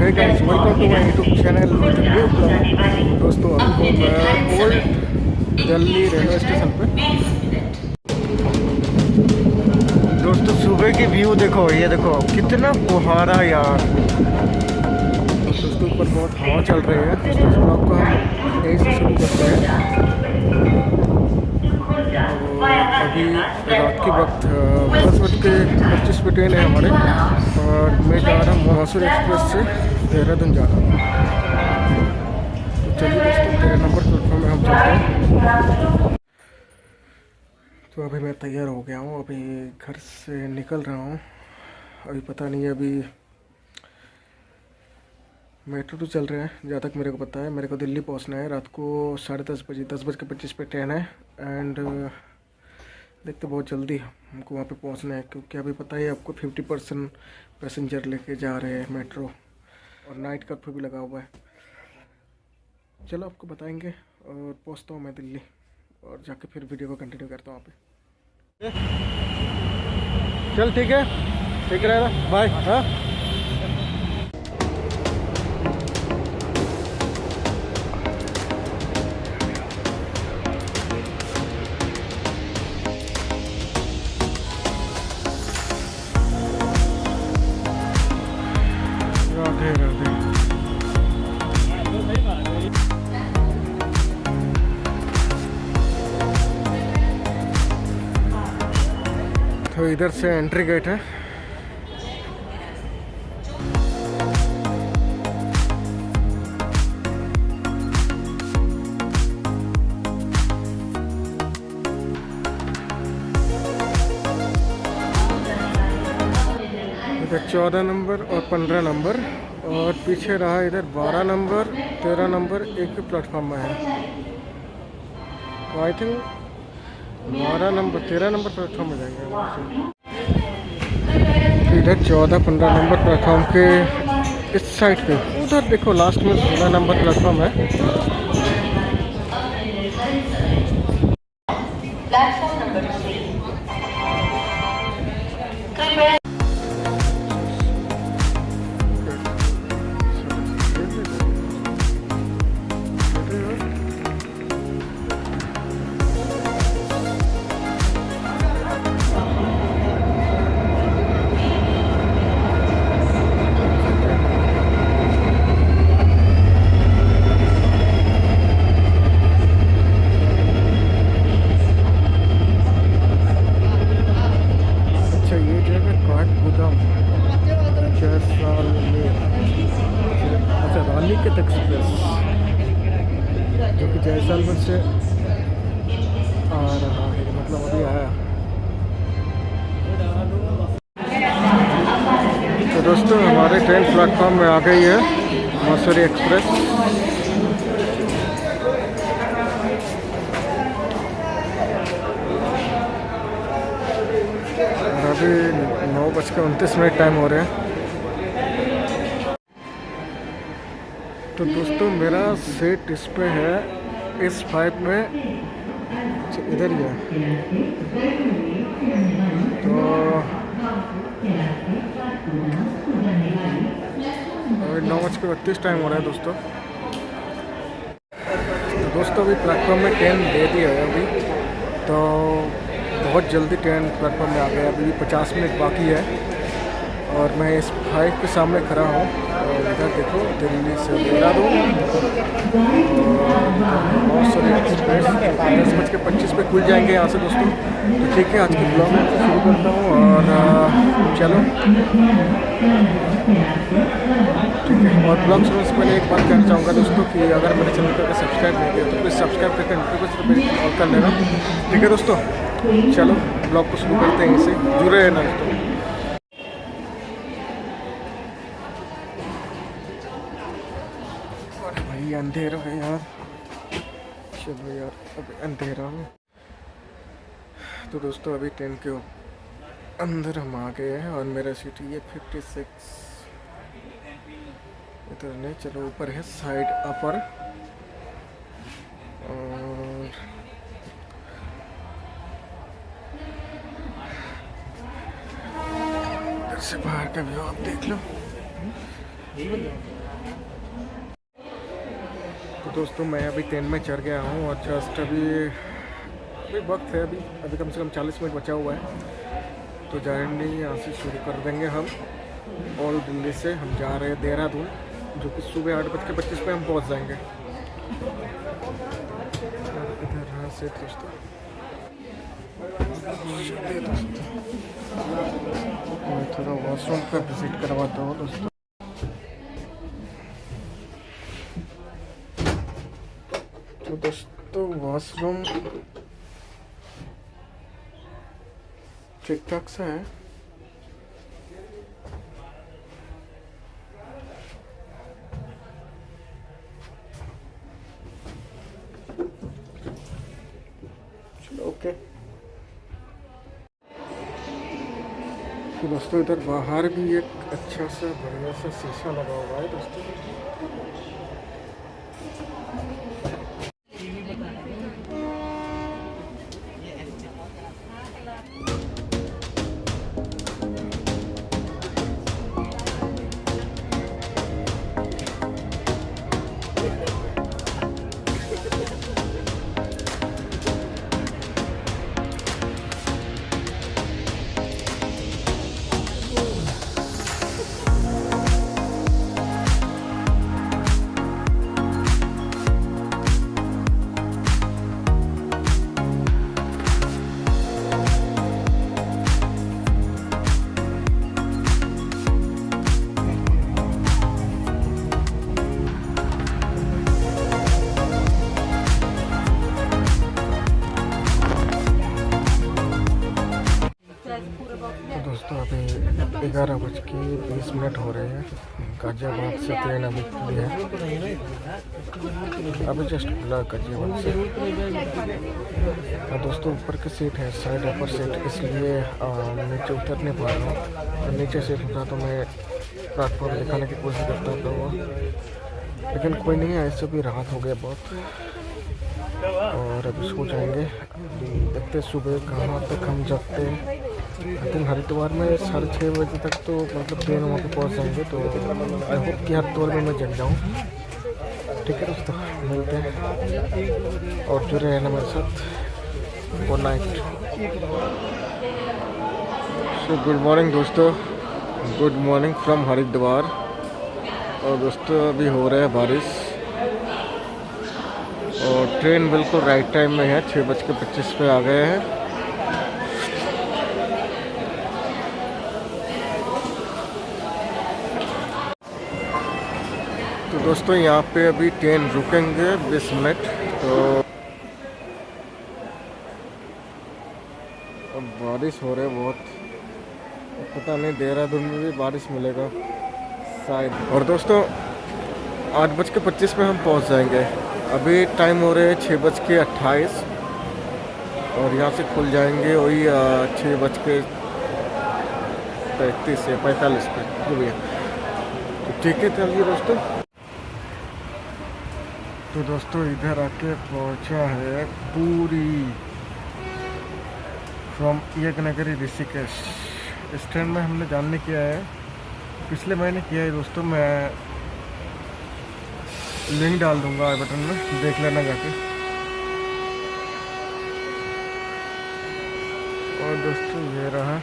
Hey guys, welcome to my YouTube channel with new blog. दोस्तों अभी हूँ मैं ओल्ड दिल्ली रेलवे स्टेशन पे। दोस्तों सुबह की व्यू देखो, ये देखो कितना कोहारा यार। दोस्तों ऊपर बहुत हवा चल रही है। दोस्तों इस ब्लॉग को हम यहीं से शुरू करते हैं। अभी रात के वक्त 10:25 पे ट्रेन है हमारे, और मैं जा रहा हूँ मसूरी एक्सप्रेस से देहरादून जा रहा हूँ। तो चलिए दोस्तों, 13 नंबर प्लेटफॉर्म में हम चलते हैं। तो अभी मैं तैयार हो गया हूँ, अभी घर से निकल रहा हूँ। अभी पता नहीं है, अभी मेट्रो तो चल रहे हैं जहाँ तक मेरे को पता है। मेरे को दिल्ली पहुँचना है रात को 10:30 बजे, 10:25 पे ट्रेन है। एंड देखते बहुत जल्दी हमको वहाँ पे पहुँचना है, क्योंकि अभी पता है आपको 50% पैसेंजर लेके जा रहे हैं मेट्रो, और नाइट कर्फ्यू भी लगा हुआ है। चलो आपको बताएंगे, और पहुँचता हूँ मैं दिल्ली, और जाके फिर वीडियो को कंटिन्यू करता हूँ वहाँ पे। चल ठीक है, ठीक रहेगा, बाय। हाँ राधे राधे। तो इधर से एंट्री गेट है। इधर 14 नंबर और 15 नंबर, और पीछे रहा इधर 12 नंबर, 13 नंबर एक प्लेटफॉर्म में है। तो I think 12 number 13 number platform में जाएंगे। तो इधर 14-15 नंबर प्लेटफॉर्म के इस साइड पे, उधर देखो लास्ट में 16 नंबर प्लेटफॉर्म है। Platform number 3। एक्सप्रेस जो कि जैसलमेर से आ रहा है, मतलब अभी आया। तो दोस्तों हमारे ट्रेन प्लेटफॉर्म में आ गई है मसूरी एक्सप्रेस। और अभी 9:29 टाइम हो रहे हैं। तो दोस्तों मेरा सीट इस पे है, इस 5 में इधर ही है। तो अभी 9:32 टाइम हो रहा है दोस्तों। तो दोस्तों अभी प्लेटफॉर्म में ट्रेन दे दी है अभी, तो बहुत जल्दी ट्रेन प्लेटफॉर्म में आ गया। अभी 50 मिनट बाकी है, और मैं इस 5 के सामने खड़ा हूँ। और इधर देखो दिल्ली से देहरादून मसूरी एक्सप्रेस 10:25 पे खुल जाएंगे यहाँ से दोस्तों। तो ठीक है, आज की ब्लॉग में शुरू करता हूँ, और चलो ठीक है। और ब्लॉग शुरू से पहले एक बात कहना चाहूँगा दोस्तों कि अगर मेरे चैनल को सब्सक्राइब नहीं किया तो प्लीज़ सब्सक्राइब करके नोटिफिकेशन ऑल कर लेना। ठीक है दोस्तों, चलो ब्लॉग को शुरू करते हैं, इसे जुड़े रहना दोस्तों। भाई अंधेरा है यार, चलो यार अभी अंधेरा है। तो दोस्तों अभी ट्रेन के अंदर हम आ गए हैं, और मेरा सीट ये 56 इधर नहीं, चलो ऊपर है साइड अपर। और इधर से बाहर का व्यू आप देख लो। दोस्तों मैं अभी ट्रेन में चढ़ गया हूँ और जस्ट अभी वक्त है, अभी कम से कम 40 मिनट बचा हुआ है। तो जर्नी यहाँ से शुरू कर देंगे हम। और दिल्ली से हम जा रहे हैं देहरादून, जो कि सुबह 8:25 पे हम पहुँच जाएंगे। इधर से दोस्तों मैं थोड़ा वॉशरूम का विजिट करवाता हूँ दोस्तों। तो दोस्तों वॉशरूम ठीक ठाक सा है। चलो ओके। तो दोस्तों इधर बाहर भी एक अच्छा सा बढ़िया सा शीशा लगा हुआ है दोस्तों। दोस्तों अभी 11:20 हो रहे हैं। गाजियाबाद से ट्रेन अभी खुली है, अभी जस्ट खुला गाजियाबाद से। और दोस्तों ऊपर की सीट है, साइड अपर सीट, इसलिए नीचे उतर नहीं पा रहा हूँ। तो नीचे सीट होता तो मैं प्लेटफॉर्म दिखाने की कोशिश करता था, लेकिन कोई नहीं है। ऐसे भी राहत हो गया बहुत। और अभी सो जाएंगे। देखते सुबह कहाँ तक हम जगते हैं। आई थिंक हरिद्वार में 6:30 बजे तक तो मतलब ट्रेन वहाँ पे पहुँच जाएंगे। तो आई होप कि हरिद्वार में मैं जग जाऊँ। ठीक है दोस्तों, मिलते हैं और जुड़े रहना मेरे साथ। Good night. So good morning दोस्तों, गुड मॉर्निंग फ्रॉम हरिद्वार। और दोस्तों अभी हो रहा है बारिश और ट्रेन बिल्कुल राइट टाइम में है। 6:25 पे आ गए हैं। तो दोस्तों यहाँ पे अभी ट्रेन रुकेंगे 20 मिनट। तो अब बारिश हो रहा है बहुत, पता नहीं देहरादून में भी बारिश मिलेगा शायद। और दोस्तों 8:25 में हम पहुँच जाएंगे। अभी टाइम हो रहे हैं 6:28 और यहाँ से खुल जाएंगे वही 6:35 या 45 पे, जो भी है। तो ठीक है, चलिए दोस्तों। तो दोस्तों इधर आके पहुंचा है पूरी फ्रॉम यज्ञनगरी ऋषिकेश। इस ट्रेन में हमने जानने किया है, पिछले महीने किया है दोस्तों। मैं लिंक डाल दूंगा आई बटन में, देख लेना जाके। और दोस्तों ये रहा।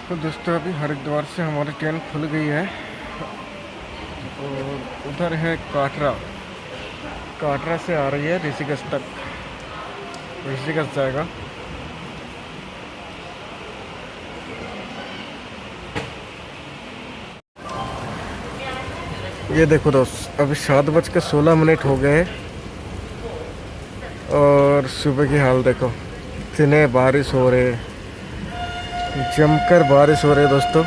तो दोस्तों अभी हरिद्वार से हमारी ट्रेन खुल गई है और उधर है काटरा से आ रही है ऋषिकेश तक। ऋषिकेश जाएगा। ये देखो दोस्त, अभी 7:16 हो गए और सुबह की हाल देखो। इतने बारिश हो रहे, जमकर बारिश हो रही है दोस्तों।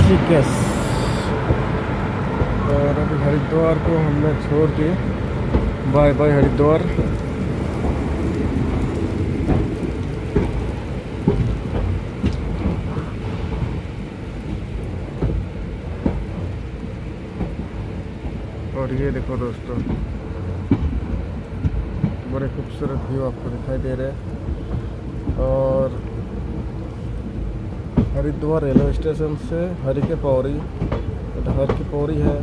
ऋषिकेश। और अभी हरिद्वार को हमने छोड़ दिए। Bye bye Haridwar. और ये देखो दोस्तों, बड़े खूबसूरत व्यू आपको दिखाई दे रहे हैं। और हरिद्वार रेलवे स्टेशन से हर की पौड़ी है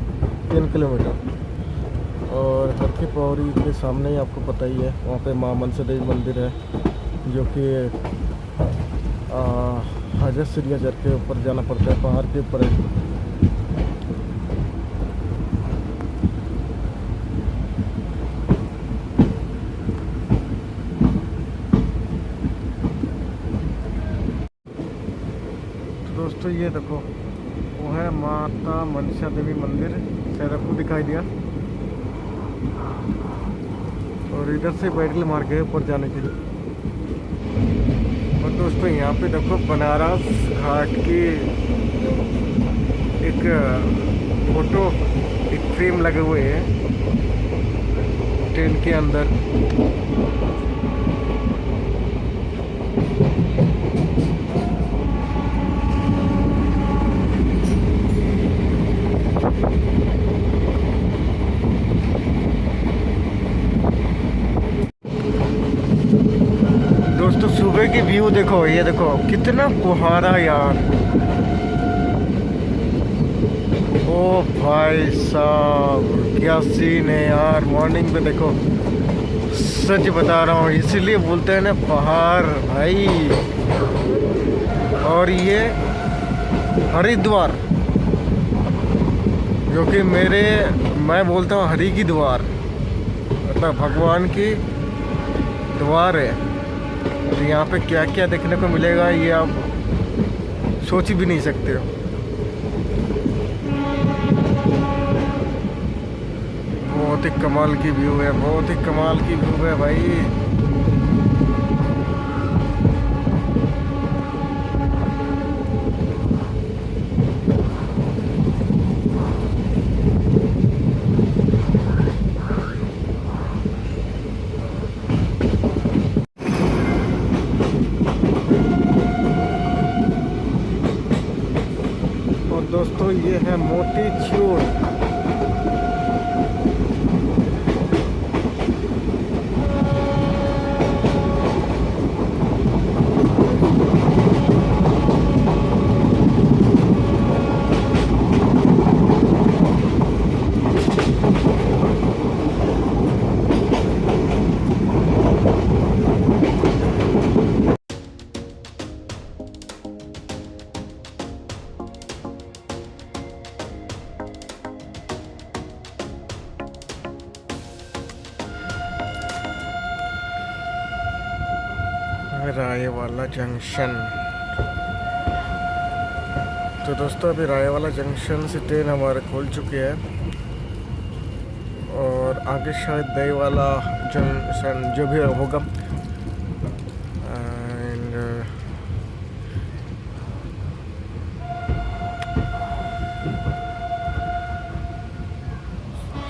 3 किलोमीटर। और हर की पौड़ी के सामने ही आपको पता ही है, वहाँ पे माँ मनसा देवी मंदिर है, जो कि हजर सीढ़ियाँ चढ़ के ऊपर जाना पड़ता है, पहाड़ के ऊपर है। दोस्तों ये देखो, वो है माता मनसा देवी मंदिर, शायद आपको दिखाई दिया। और इधर से पैदल मार्ग है ऊपर जाने के लिए। और दोस्तों यहाँ पे देखो, बनारस घाट की एक फोटो, एक फ्रेम लगे हुए हैं ट्रेन के अंदर। दोस्तों सुबह की व्यू देखो, ये देखो कितना कुहारा यार। ओ भाई साहब, क्या सीन है यार। मॉर्निंग पे देखो, सच बता रहा हूँ, इसीलिए बोलते हैं ना पहाड़ भाई। और ये हरिद्वार, जो कि मैं बोलता हूँ हरि की द्वार, मतलब भगवान की द्वार है। तो यहाँ पे क्या क्या देखने को मिलेगा, ये आप सोच भी नहीं सकते हो। बहुत ही कमाल की व्यू है, बहुत ही कमाल की व्यू है भाई। और दोस्तों ये है मोती चूर। राय वाला जंक्शन। तो दोस्तों अभी राय वाला जंक्शन से ट्रेन हमारे खुल चुकी है। और आगे शायद दही वाला जंक्शन जो भी होगा। एंड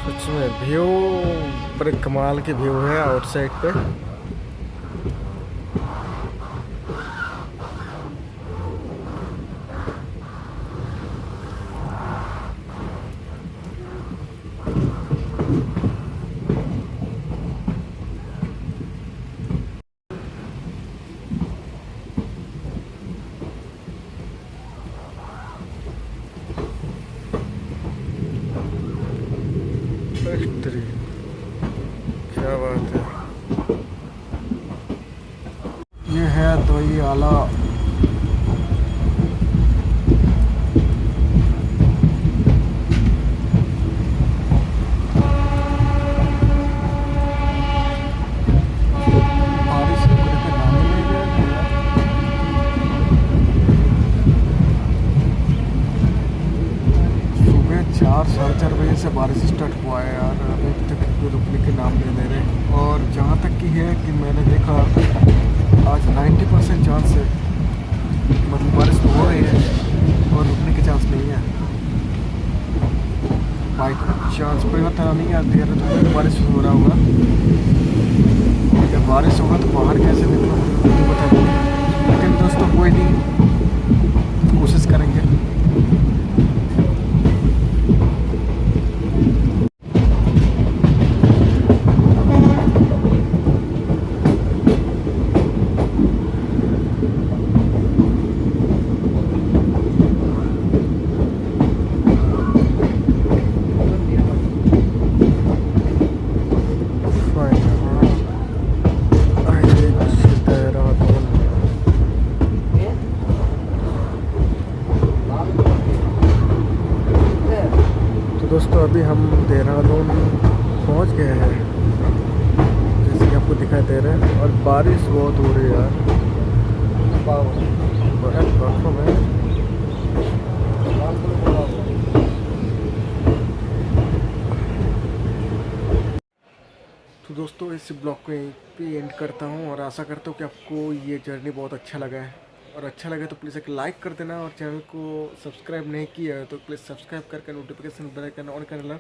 सच में व्यू बड़े कमाल की व्यू है आउटसाइड पे। क्या बात है, ये है दही आला। सुबह 4-4:30 बजे से बारिश स्टार्ट हुआ है यार, अभी तक कोई रुकने के नाम नहीं ले रहे। और जहाँ तक की है कि मैंने देखा, आज 90% चांस है, मतलब बारिश तो हो रही है। और रुकने की चांस नहीं है। बाइक चांस परिवर्तन नहीं आती है तो बारिश हो रहा होगा। जब बारिश होगा तो बाहर कैसे निकलो मुझे बता दो, लेकिन दोस्तों कोई नहीं, कोशिश करेंगे। दोस्तों अभी हम देहरादून पहुंच गए हैं, जैसे कि आपको दिखाई दे रहा है, और बारिश बहुत हो रही है यार, बहुत बर्फ है। तो दोस्तों इस ब्लॉग को यहीं पे एंड करता हूँ, और आशा करता हूँ कि आपको ये जर्नी बहुत अच्छा लगा है, और अच्छा लगे तो प्लीज़ एक लाइक कर देना, और चैनल को सब्सक्राइब नहीं किया है तो प्लीज़ सब्सक्राइब करके नोटिफिकेशन बेल आइकन ऑन कर लेना।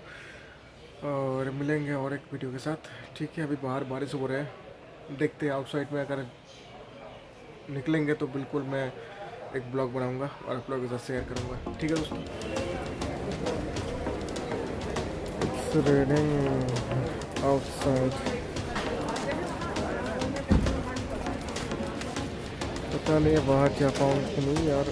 और मिलेंगे और एक वीडियो के साथ, ठीक है। अभी बाहर बारिश हो रहा है, देखते हैं आउटसाइड में अगर निकलेंगे तो बिल्कुल मैं एक ब्लॉग बनाऊंगा और आप लोगों के साथ शेयर करूंगा, ठीक है दोस्तों। इट्स रेनिंग आउटसाइड, पता नहीं है बाहर जा पाऊँ कि नहीं यार।